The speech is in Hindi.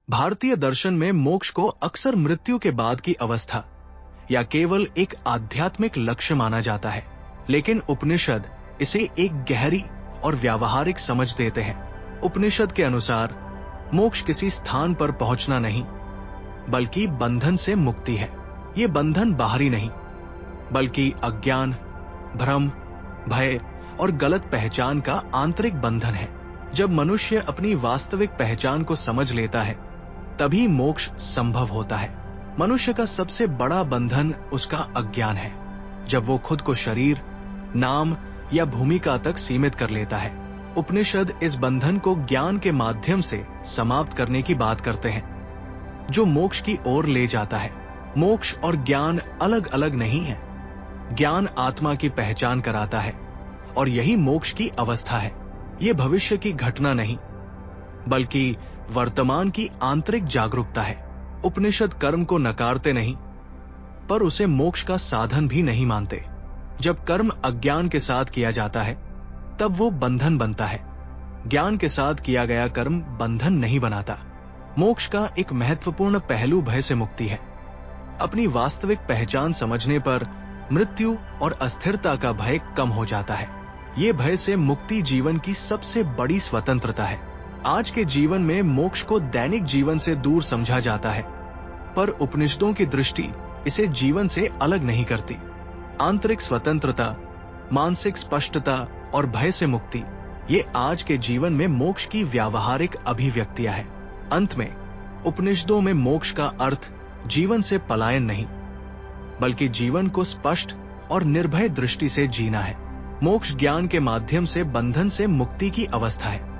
भारतीय दर्शन में मोक्ष को अक्सर मृत्यु के बाद की अवस्था या केवल एक आध्यात्मिक लक्ष्य माना जाता है, लेकिन उपनिषद इसे एक गहरी और व्यावहारिक समझ देते हैं। उपनिषद के अनुसार मोक्ष किसी स्थान पर पहुंचना नहीं, बल्कि बंधन से मुक्ति है। ये बंधन बाहरी नहीं, बल्कि अज्ञान, भ्रम, भय और गलत पहचान का आंतरिक बंधन है। जब मनुष्य अपनी वास्तविक पहचान को समझ लेता है, तभी मोक्ष संभव होता है। मनुष्य का सबसे बड़ा बंधन उसका अज्ञान है। जब वो खुद को शरीर, नाम या भूमिका तक सीमित कर लेता है। उपनिषद इस बंधन को ज्ञान के माध्यम से समाप्त करने की बात करते हैं, जो मोक्ष की ओर ले जाता है। मोक्ष और ज्ञान अलग अलग नहीं है। ज्ञान आत्मा की पहचान कराता है और यही मोक्ष की अवस्था है। ये भविष्य की घटना नहीं, बल्कि वर्तमान की आंतरिक जागरूकता है। उपनिषद कर्म को नकारते नहीं, पर उसे मोक्ष का साधन भी नहीं मानते। जब कर्म अज्ञान के साथ किया जाता है, तब वो बंधन बनता है। ज्ञान के साथ किया गया कर्म बंधन नहीं बनाता। मोक्ष का एक महत्वपूर्ण पहलू भय से मुक्ति है। अपनी वास्तविक पहचान समझने पर मृत्यु और अस्थिरता का भय कम हो जाता है। ये भय से मुक्ति जीवन की सबसे बड़ी स्वतंत्रता है। आज के जीवन में मोक्ष को दैनिक जीवन से दूर समझा जाता है, पर उपनिषदों की दृष्टि इसे जीवन से अलग नहीं करती। आंतरिक स्वतंत्रता, मानसिक स्पष्टता और भय से मुक्ति, ये आज के जीवन में मोक्ष की व्यावहारिक अभिव्यक्तियां हैं। अंत में उपनिषदों में मोक्ष का अर्थ जीवन से पलायन नहीं, बल्कि जीवन को स्पष्ट और निर्भय दृष्टि से जीना है। मोक्ष ज्ञान के माध्यम से बंधन से मुक्ति की अवस्था है।